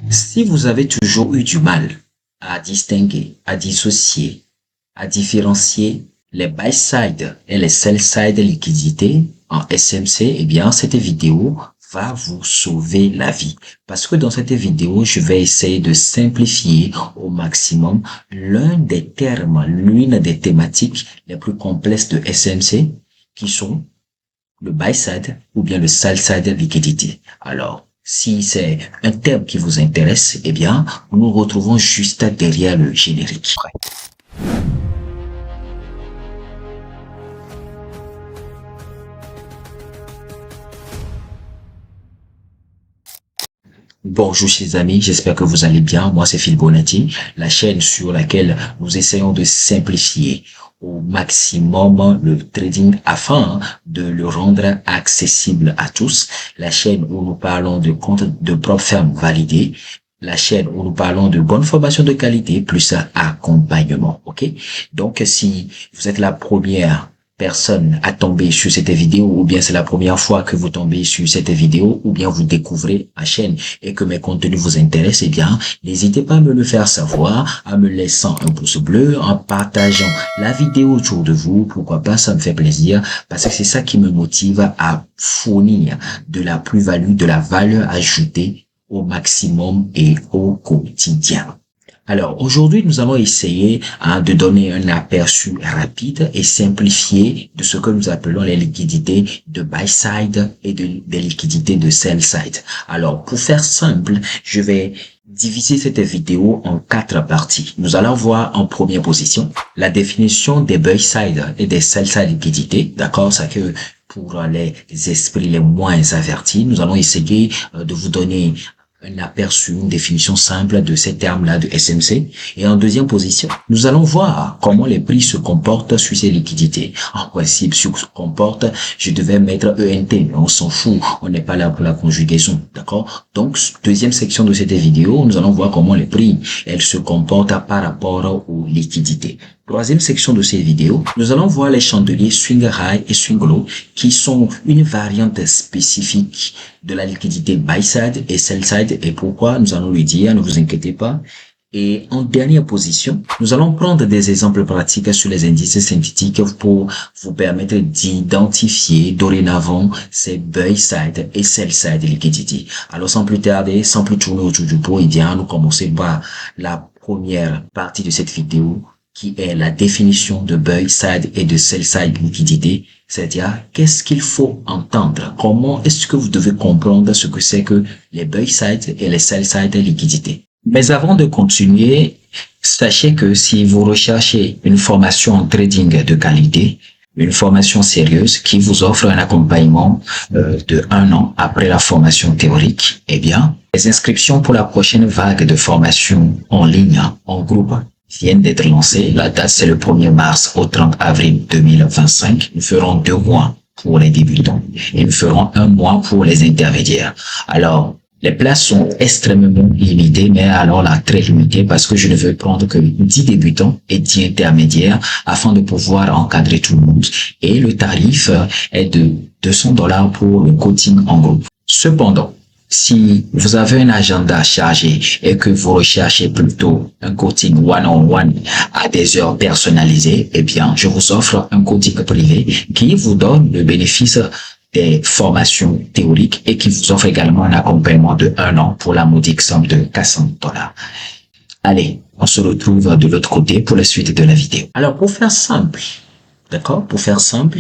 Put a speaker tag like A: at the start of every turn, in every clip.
A: Si vous avez toujours eu du mal à distinguer, à dissocier, à différencier les buy-side et les sell-side liquidités en SMC, eh bien, cette vidéo va vous sauver la vie. Parce que dans cette vidéo, je vais essayer de simplifier au maximum l'un des termes, l'une des thématiques les plus complexes de SMC qui sont le buy side ou bien le sell side liquidity. Alors, si c'est un terme qui vous intéresse, eh bien, nous nous retrouvons juste derrière le générique. Bonjour chers amis, j'espère que vous allez bien. Moi c'est Phil Bonatti, la chaîne sur laquelle nous essayons de simplifier au maximum le trading afin de le rendre accessible à tous. La chaîne où nous parlons de comptes de propre ferme validés. La chaîne où nous parlons de bonne formation de qualité plus accompagnement. Ok? Donc si vous êtes la première personne à tomber sur cette vidéo, ou bien c'est la première fois que vous tombez sur cette vidéo, ou bien vous découvrez ma chaîne et que mes contenus vous intéressent, eh bien, n'hésitez pas à me le faire savoir, en me laissant un pouce bleu, en partageant la vidéo autour de vous. Pourquoi pas, ça me fait plaisir, parce que c'est ça qui me motive à fournir de la plus-value, de la valeur ajoutée au maximum et au quotidien. Alors, aujourd'hui, nous allons essayer de donner un aperçu rapide et simplifié de ce que nous appelons les liquidités de buy side et des liquidités de sell side. Alors, pour faire simple, je vais diviser cette vidéo en 4 parties. Nous allons voir en première position la définition des buy side et des sell side liquidités. D'accord? C'est que pour les esprits les moins avertis, nous allons essayer de vous donner un aperçu, une définition simple de ces termes-là de SMC. Et en deuxième position, nous allons voir comment les prix se comportent sur ces liquidités. En principe, sur se comporte, je devais mettre ENT, mais on s'en fout, on n'est pas là pour la conjugaison, d'accord? Donc, deuxième section de cette vidéo, nous allons voir comment les prix, elles se comportent par rapport aux liquidités. Troisième section de cette vidéo, nous allons voir les chandeliers swing high et swing low qui sont une variante spécifique de la liquidité buy side et sell side et pourquoi nous allons le dire, ne vous inquiétez pas. Et en dernière position, nous allons prendre des exemples pratiques sur les indices synthétiques pour vous permettre d'identifier dorénavant ces buy side et sell side liquidités. Alors sans plus tarder, sans plus tourner autour du pot, eh bien, nous commençons par la première partie de cette vidéo qui est la définition de buy side et de sell side liquidité, c'est-à-dire qu'est-ce qu'il faut entendre, comment est-ce que vous devez comprendre ce que c'est que les buy side et les sell side liquidités. Mais avant de continuer, sachez que si vous recherchez une formation en trading de qualité, une formation sérieuse qui vous offre un accompagnement de 1 an après la formation théorique, eh bien, les inscriptions pour la prochaine vague de formation en ligne, en groupe, viennent d'être lancées. La date, c'est le 1er mars au 30 avril 2025. Nous ferons 2 mois pour les débutants et nous ferons 1 mois pour les intermédiaires. Alors, les places sont extrêmement limitées, mais alors là, très limitées parce que je ne veux prendre que 10 débutants et 10 intermédiaires afin de pouvoir encadrer tout le monde. Et le tarif est de $200 pour le coaching en groupe. Cependant, si vous avez un agenda chargé et que vous recherchez plutôt un coaching one-on-one à des heures personnalisées, eh bien, je vous offre un coaching privé qui vous donne le bénéfice des formations théoriques et qui vous offre également un accompagnement de 1 an pour la modique somme de $400. Allez, on se retrouve de l'autre côté pour la suite de la vidéo. Alors, pour faire simple, d'accord, pour faire simple,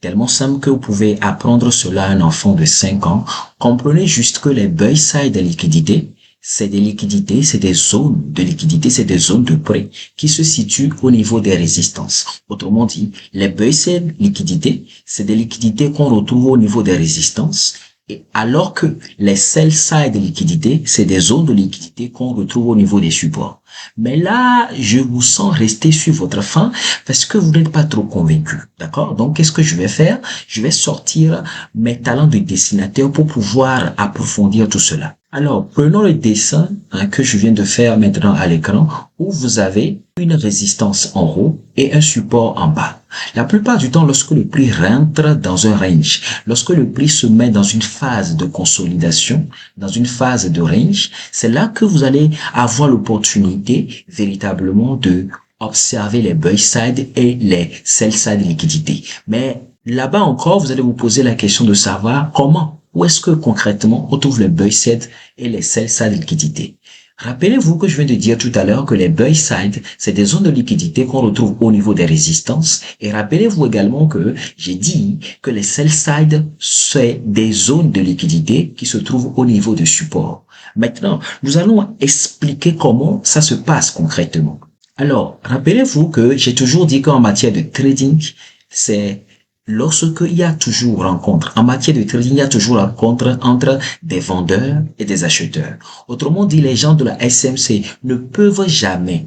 A: tellement simple que vous pouvez apprendre cela à un enfant de 5 ans. Comprenez juste que les buy side de liquidités, c'est des liquidités, c'est des zones de liquidité, c'est des zones de prêt qui se situent au niveau des résistances. Autrement dit, les buy side liquidités, c'est des liquidités qu'on retrouve au niveau des résistances. Et alors que les sell side liquidités, c'est des zones de liquidité qu'on retrouve au niveau des supports. Mais là, je vous sens rester sur votre faim parce que vous n'êtes pas trop convaincu. D'accord? Donc, qu'est-ce que je vais faire? Je vais sortir mes talents de dessinateur pour pouvoir approfondir tout cela. Alors, prenons le dessin que je viens de faire maintenant à l'écran où vous avez une résistance en haut et un support en bas. La plupart du temps, lorsque le prix rentre dans un range, lorsque le prix se met dans une phase de consolidation, dans une phase de range, c'est là que vous allez avoir l'opportunité véritablement de observer les buy side et les sell side liquidités. Mais là-bas encore, vous allez vous poser la question de savoir comment, où est-ce que concrètement on trouve les buy side et les sell side liquidités. Rappelez-vous que je viens de dire tout à l'heure que les buy side, c'est des zones de liquidité qu'on retrouve au niveau des résistances. Et rappelez-vous également que j'ai dit que les sell side, c'est des zones de liquidité qui se trouvent au niveau de support. Maintenant, nous allons expliquer comment ça se passe concrètement. Alors, rappelez-vous que j'ai toujours dit qu'en matière de trading, c'est lorsqu'il y a toujours rencontre, en matière de trading, il y a toujours rencontre entre des vendeurs et des acheteurs. Autrement dit, les gens de la SMC ne peuvent jamais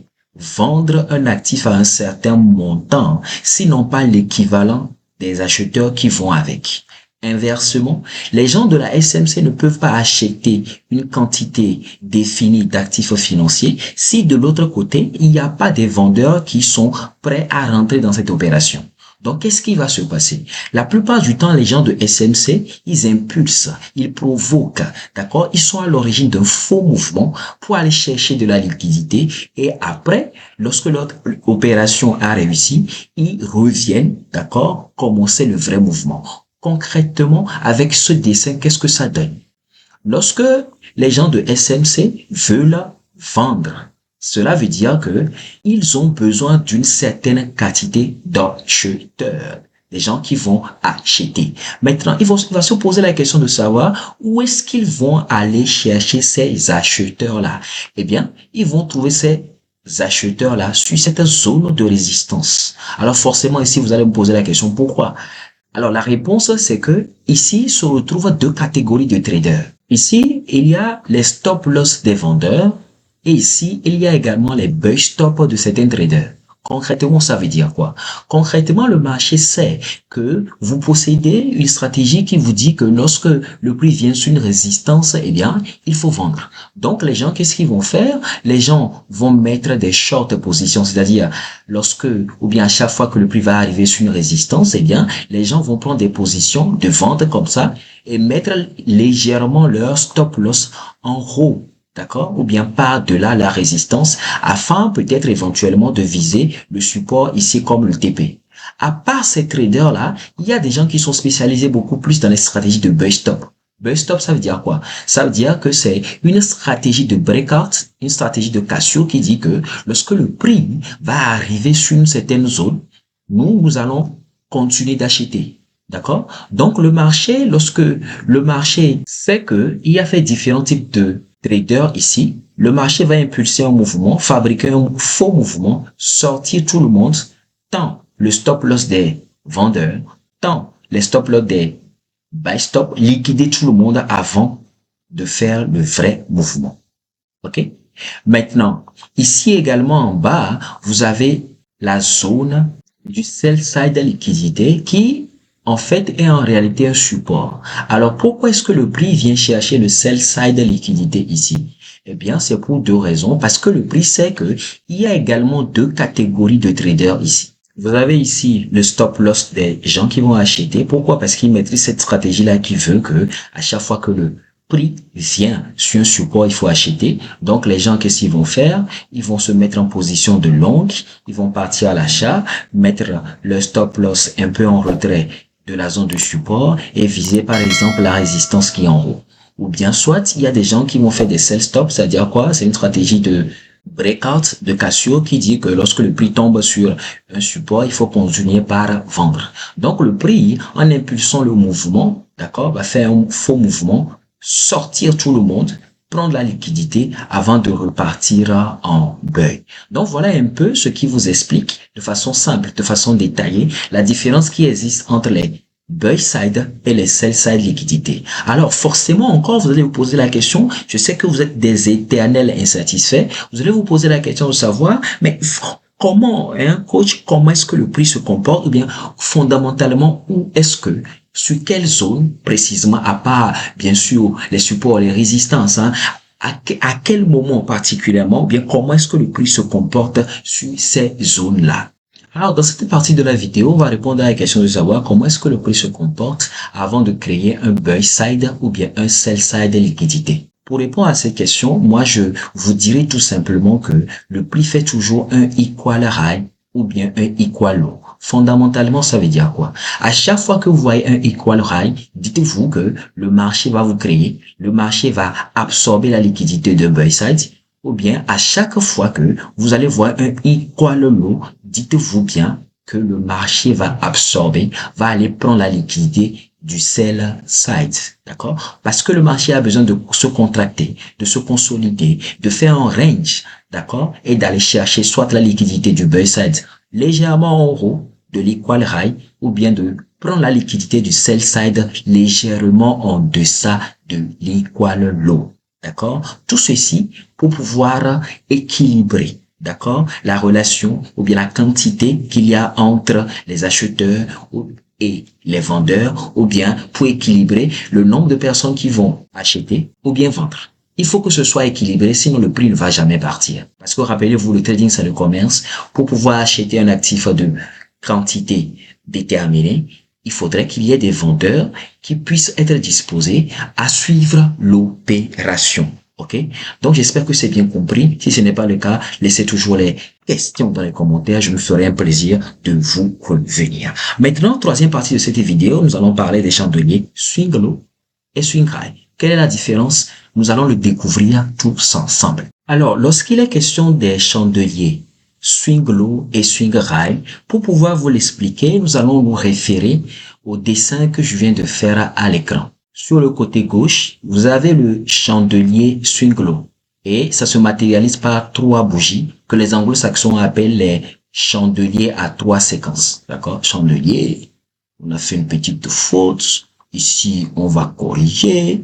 A: vendre un actif à un certain montant s'ils n'ont pas l'équivalent des acheteurs qui vont avec. Inversement, les gens de la SMC ne peuvent pas acheter une quantité définie d'actifs financiers si de l'autre côté, il n'y a pas des vendeurs qui sont prêts à rentrer dans cette opération. Donc, qu'est-ce qui va se passer? La plupart du temps, les gens de SMC, ils impulsent, ils provoquent, d'accord? Ils sont à l'origine d'un faux mouvement pour aller chercher de la liquidité et après, lorsque leur opération a réussi, ils reviennent, d'accord? Commencer le vrai mouvement. Concrètement, avec ce dessin, qu'est-ce que ça donne? Lorsque les gens de SMC veulent vendre, cela veut dire que ils ont besoin d'une certaine quantité d'acheteurs, des gens qui vont acheter. Maintenant, il va se poser la question de savoir où est-ce qu'ils vont aller chercher ces acheteurs-là. Eh bien, ils vont trouver ces acheteurs-là sur cette zone de résistance. Alors forcément, ici, vous allez me poser la question, pourquoi? Alors la réponse, c'est que ici se retrouvent deux catégories de traders. Ici, il y a les stop loss des vendeurs et ici, il y a également les buy stop de certains traders. Concrètement, ça veut dire quoi? Concrètement, le marché sait que vous possédez une stratégie qui vous dit que lorsque le prix vient sur une résistance, eh bien, il faut vendre. Donc, les gens, qu'est-ce qu'ils vont faire? Les gens vont mettre des short positions, c'est-à-dire lorsque, ou bien à chaque fois que le prix va arriver sur une résistance, eh bien, les gens vont prendre des positions de vente comme ça et mettre légèrement leur stop loss en haut. D'accord? Ou bien par-delà la résistance afin peut-être éventuellement de viser le support ici comme le TP. À part ces traders-là, il y a des gens qui sont spécialisés beaucoup plus dans les stratégies de buy stop. Buy stop, ça veut dire quoi? Ça veut dire que c'est une stratégie de breakout, une stratégie de Casio qui dit que lorsque le prix va arriver sur une certaine zone, nous allons continuer d'acheter. D'accord? Donc, le marché, lorsque le marché sait qu'il y a fait différents types de traders ici, le marché va impulser un mouvement, fabriquer un faux mouvement, sortir tout le monde, tant le stop loss des vendeurs, tant les stop loss des buy stop, liquider tout le monde avant de faire le vrai mouvement. OK? Maintenant, ici également en bas, vous avez la zone du sell side liquidité qui en fait, est en réalité un support. Alors, pourquoi est-ce que le prix vient chercher le sell side liquidité ici? Eh bien, c'est pour deux raisons. Parce que le prix sait que il y a également deux catégories de traders ici. Vous avez ici le stop loss des gens qui vont acheter. Pourquoi? Parce qu'ils maîtrisent cette stratégie-là qui veut que à chaque fois que le prix vient sur un support, il faut acheter. Donc, les gens, qu'est-ce qu'ils vont faire? Ils vont se mettre en position de long. Ils vont partir à l'achat, mettre le stop loss un peu en retrait de la zone de support et viser par exemple la résistance qui est en haut. Ou bien soit, il y a des gens qui vont faire des sell stop, c'est-à-dire quoi? C'est une stratégie de breakout de Casio qui dit que lorsque le prix tombe sur un support, il faut continuer par vendre. Donc le prix, en impulsant le mouvement, d'accord, va faire un faux mouvement, sortir tout le monde, prendre la liquidité avant de repartir en buy. Donc voilà un peu ce qui vous explique de façon simple, de façon détaillée, la différence qui existe entre les buy side et les sell side liquidités. Alors, forcément, encore, vous allez vous poser la question, je sais que vous êtes des éternels insatisfaits, vous allez vous poser la question de savoir, mais comment, coach, comment est-ce que le prix se comporte? Ou bien, fondamentalement, où est-ce que, sur quelle zone, précisément, à part, bien sûr, les supports, les résistances, à quel moment particulièrement, ou bien, comment est-ce que le prix se comporte sur ces zones-là? Alors, dans cette partie de la vidéo, on va répondre à la question de savoir comment est-ce que le prix se comporte avant de créer un buy side ou bien un sell side liquidité. Pour répondre à cette question, moi, je vous dirais tout simplement que le prix fait toujours un equal high ou bien un equal low. Fondamentalement, ça veut dire quoi? À chaque fois que vous voyez un equal high, dites-vous que le marché va vous créer, le marché va absorber la liquidité d'un buy side, ou bien à chaque fois que vous allez voir un equal low, dites-vous bien que le marché va absorber, va aller prendre la liquidité du sell side, d'accord? Parce que le marché a besoin de se contracter, de se consolider, de faire un range, d'accord? Et d'aller chercher soit la liquidité du buy side légèrement en haut de l'equal high ou bien de prendre la liquidité du sell side légèrement en deçà de l'equal low. D'accord? Tout ceci pour pouvoir équilibrer, d'accord, la relation ou bien la quantité qu'il y a entre les acheteurs et les vendeurs, ou bien pour équilibrer le nombre de personnes qui vont acheter ou bien vendre. Il faut que ce soit équilibré, sinon le prix ne va jamais partir. Parce que rappelez-vous, le trading, c'est le commerce. Pour pouvoir acheter un actif de quantité déterminée, il faudrait qu'il y ait des vendeurs qui puissent être disposés à suivre l'opération. OK? Donc, j'espère que c'est bien compris. Si ce n'est pas le cas, laissez toujours les questions dans les commentaires. Je me ferai un plaisir de vous revenir. Maintenant, troisième partie de cette vidéo, nous allons parler des chandeliers swing low et swing high. Quelle est la différence? Nous allons le découvrir tous ensemble. Alors, lorsqu'il est question des chandeliers swing low et swing high, pour pouvoir vous l'expliquer, nous allons nous référer au dessin que je viens de faire à l'écran. Sur le côté gauche, vous avez le chandelier swing low et ça se matérialise par trois bougies que les anglo-saxons appellent les chandeliers à trois séquences. D'accord? Chandelier, on a fait une petite faute. Ici, on va corriger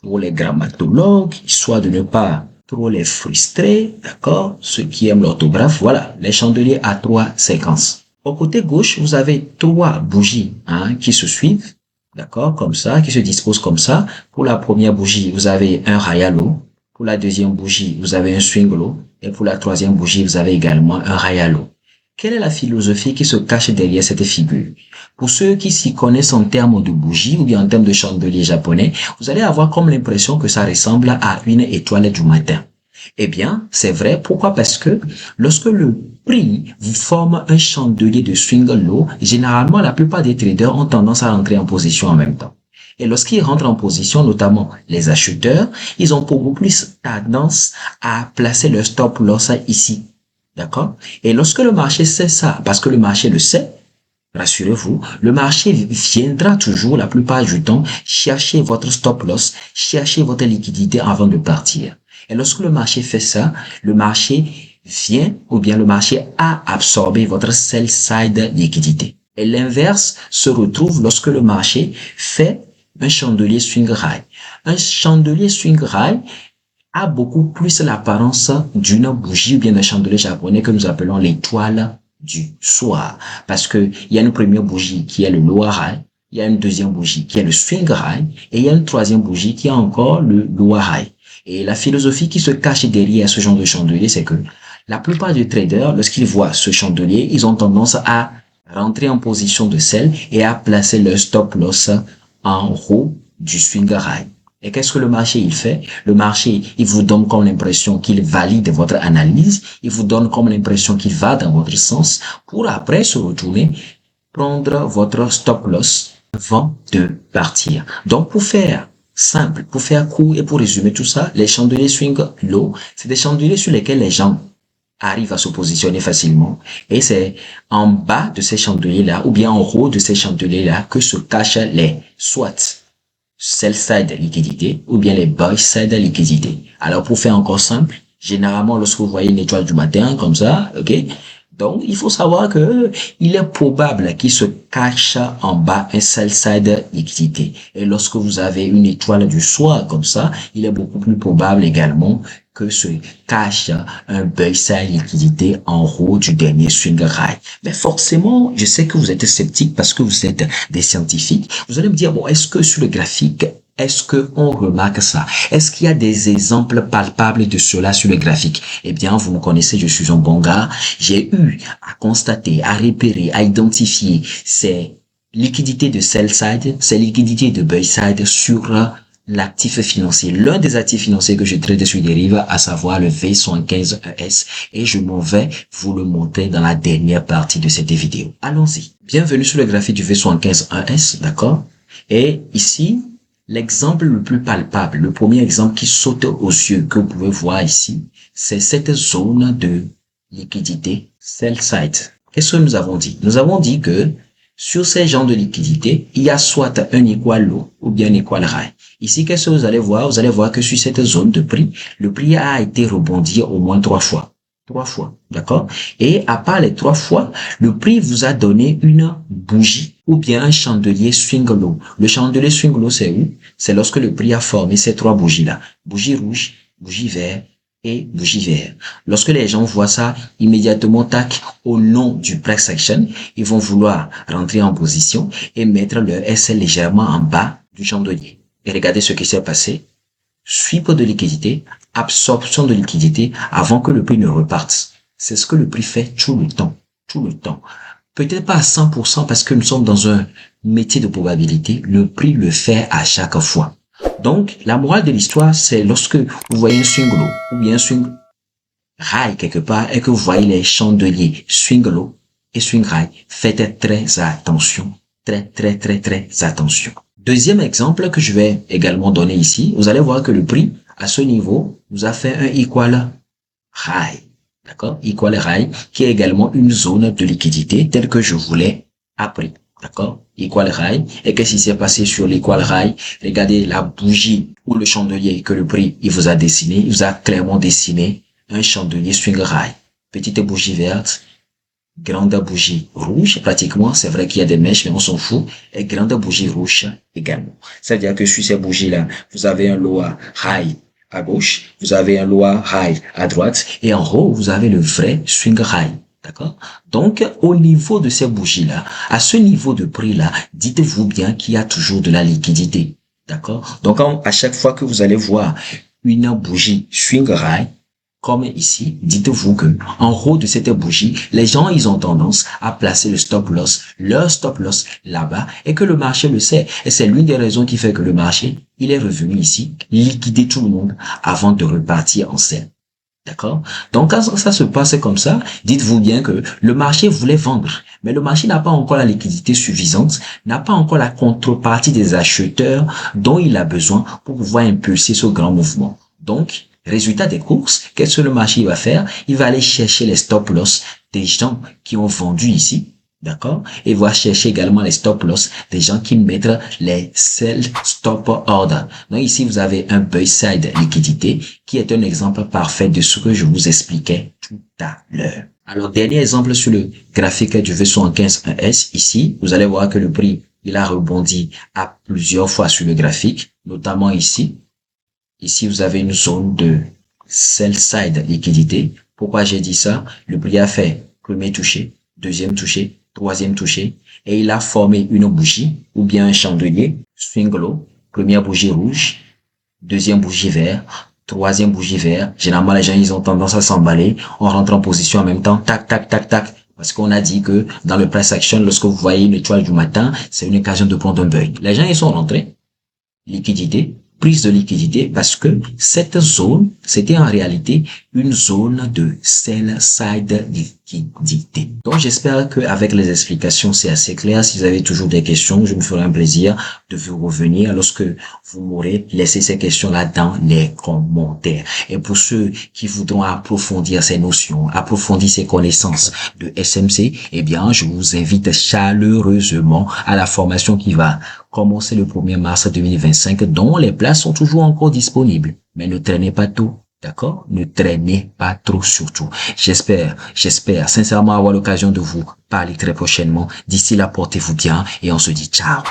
A: pour les grammatologues, histoire de ne pas trop les frustrer, d'accord? Ceux qui aiment l'orthographe, voilà, les chandeliers à trois séquences. Au côté gauche, vous avez trois bougies qui se suivent, d'accord, comme ça, qui se disposent comme ça. Pour la première bougie, vous avez un high low. Pour la deuxième bougie, vous avez un swing low. Et pour la troisième bougie, vous avez également un high low. Quelle est la philosophie qui se cache derrière cette figure? Pour ceux qui s'y connaissent en termes de bougies ou bien en termes de chandelier japonais, vous allez avoir comme l'impression que ça ressemble à une étoile du matin. Eh bien, c'est vrai. Pourquoi? Parce que lorsque le prix vous forme un chandelier de swing low, généralement, la plupart des traders ont tendance à rentrer en position en même temps. Et lorsqu'ils rentrent en position, notamment les acheteurs, ils ont beaucoup plus tendance à placer leur stop loss ici. D'accord? Et lorsque le marché sait ça, parce que le marché le sait, rassurez-vous, le marché viendra toujours, la plupart du temps, chercher votre stop loss, chercher votre liquidité avant de partir. Et lorsque le marché fait ça, le marché vient, ou bien le marché a absorbé votre sell side liquidité. Et l'inverse se retrouve lorsque le marché fait un chandelier swing high. Un chandelier swing high a beaucoup plus l'apparence d'une bougie ou bien d'un chandelier japonais que nous appelons l'étoile du soir. Parce que il y a une première bougie qui est le lower high, il y a une deuxième bougie qui est le swing high et il y a une troisième bougie qui est encore le lower high. Et la philosophie qui se cache derrière ce genre de chandelier, c'est que la plupart des traders, lorsqu'ils voient ce chandelier, ils ont tendance à rentrer en position de sell et à placer leur stop loss en haut du swing high. Et qu'est-ce que le marché il fait? Le marché, il vous donne comme l'impression qu'il valide votre analyse, il vous donne comme l'impression qu'il va dans votre sens pour après se retourner, prendre votre stop loss avant de partir. Donc pour faire simple, pour faire court et pour résumer tout ça, les chandeliers swing low, c'est des chandeliers sur lesquels les gens arrivent à se positionner facilement et c'est en bas de ces chandeliers-là ou bien en haut de ces chandeliers-là que se cachent les soit sell side liquidité ou bien les buy side liquidité. Alors pour faire encore simple, généralement lorsque vous voyez une étoile du matin comme ça, ok, Donc, il faut savoir que il est probable qu'il se cache en bas un sell side liquidité. Et lorsque vous avez une étoile du soir comme ça, il est beaucoup plus probable également que se cache un buy side liquidité en haut du dernier swing high. Mais forcément, je sais que vous êtes sceptique parce que vous êtes des scientifiques. Vous allez me dire, bon, est-ce que sur le graphique, est-ce que on remarque ça? Est-ce qu'il y a des exemples palpables de cela sur le graphique? Eh bien, vous me connaissez, je suis un bon gars. J'ai eu à constater, à repérer, à identifier ces liquidités de sell side, ces liquidités de buy side sur l'actif financier. L'un des actifs financiers que je traite sur dérive, à savoir le V75ES, et je m'en vais vous le montrer dans la dernière partie de cette vidéo. Allons-y. Bienvenue sur le graphique du V75ES, d'accord? Et ici, l'exemple le plus palpable, le premier exemple qui saute aux yeux que vous pouvez voir ici, c'est cette zone de liquidité sell side. Qu'est-ce que nous avons dit? Nous avons dit que sur ces genres de liquidité, il y a soit un equal low ou bien un equal high. Ici, qu'est-ce que vous allez voir? Vous allez voir que sur cette zone de prix, le prix a été rebondi au moins 3 fois. 3 fois, d'accord? Et à part les 3 fois, le prix vous a donné une bougie ou bien un chandelier swing low. Le chandelier swing low, c'est où? C'est lorsque le prix a formé ces 3 bougies-là. Bougie rouge, bougie verte et bougie verte. Lorsque les gens voient ça, immédiatement, tac, au nom du price action, ils vont vouloir rentrer en position et mettre leur SL légèrement en bas du chandelier. Et regardez ce qui s'est passé. Sweep de liquidité, absorption de liquidité avant que le prix ne reparte. C'est ce que le prix fait tout le temps. Tout le temps. Peut-être pas à 100% parce que nous sommes dans un métier de probabilité. Le prix le fait à chaque fois. Donc, la morale de l'histoire, c'est lorsque vous voyez un swing low ou bien un swing high quelque part et que vous voyez les chandeliers swing low et swing high, faites très attention. Très attention. Deuxième exemple que je vais également donner ici, vous allez voir que le prix à ce niveau nous a fait un equal high. D'accord? Equal high qui est également une zone de liquidité telle que je vous l'ai appris. D'accord? Equal high. Et qu'est-ce qui s'est passé sur l'equal high? Regardez la bougie ou le chandelier que le prix il vous a dessiné. Il vous a clairement dessiné un chandelier swing high. Petite bougie verte, grande bougie rouge, pratiquement, c'est vrai qu'il y a des mèches, mais on s'en fout, et grande bougie rouge également. C'est-à-dire que sur ces bougies-là, vous avez un lower high à gauche, vous avez un lower high à droite, et en haut, vous avez le vrai swing high. D'accord? Donc, au niveau de ces bougies-là, à ce niveau de prix-là, dites-vous bien qu'il y a toujours de la liquidité. D'accord? Donc, à chaque fois que vous allez voir une bougie swing high, comme ici, dites-vous que en haut de cette bougie, les gens, ils ont tendance à placer le stop loss, leur stop loss là-bas, et que le marché le sait. Et c'est l'une des raisons qui fait que le marché, il est revenu ici, liquider tout le monde avant de repartir en selle. D'accord? Donc, quand ça se passe comme ça, dites-vous bien que le marché voulait vendre, mais le marché n'a pas encore la liquidité suffisante, n'a pas encore la contrepartie des acheteurs dont il a besoin pour pouvoir impulser ce grand mouvement. Donc, résultat des courses, qu'est-ce que le marché va faire? Il va aller chercher les stop loss des gens qui ont vendu ici, d'accord? Et va chercher également les stop loss des gens qui mettent les sell stop order. Donc ici, vous avez un buy side liquidité qui est un exemple parfait de ce que je vous expliquais tout à l'heure. Alors, dernier exemple sur le graphique du V75S. Ici, vous allez voir que le prix, il a rebondi à plusieurs fois sur le graphique, notamment ici. Ici, vous avez une zone de sell side liquidité. Pourquoi j'ai dit ça? Le prix a fait premier toucher, deuxième toucher, troisième toucher, et il a formé une bougie ou bien un chandelier, swing low, première bougie rouge, deuxième bougie vert, troisième bougie vert. Généralement, les gens, ils ont tendance à s'emballer. On rentre en position en même temps, tac, tac, tac, tac. Parce qu'on a dit que dans le price action, lorsque vous voyez une étoile du matin, c'est une occasion de prendre un buy. Les gens, ils sont rentrés. Liquidité, prise de liquidité, parce que cette zone, c'était en réalité une zone de sell side liquidité. Donc, j'espère qu'avec les explications, c'est assez clair. Si vous avez toujours des questions, je me ferai un plaisir de vous revenir lorsque vous m'aurez laissé ces questions-là dans les commentaires. Et pour ceux qui voudront approfondir ces notions, approfondir ces connaissances de SMC, eh bien, je vous invite chaleureusement à la formation qui va commencer le 1er mars 2025, dont les places sont toujours encore disponibles. Mais ne traînez pas tôt. D'accord? Ne traînez pas trop surtout. J'espère sincèrement avoir l'occasion de vous parler très prochainement. D'ici là, portez-vous bien et on se dit ciao.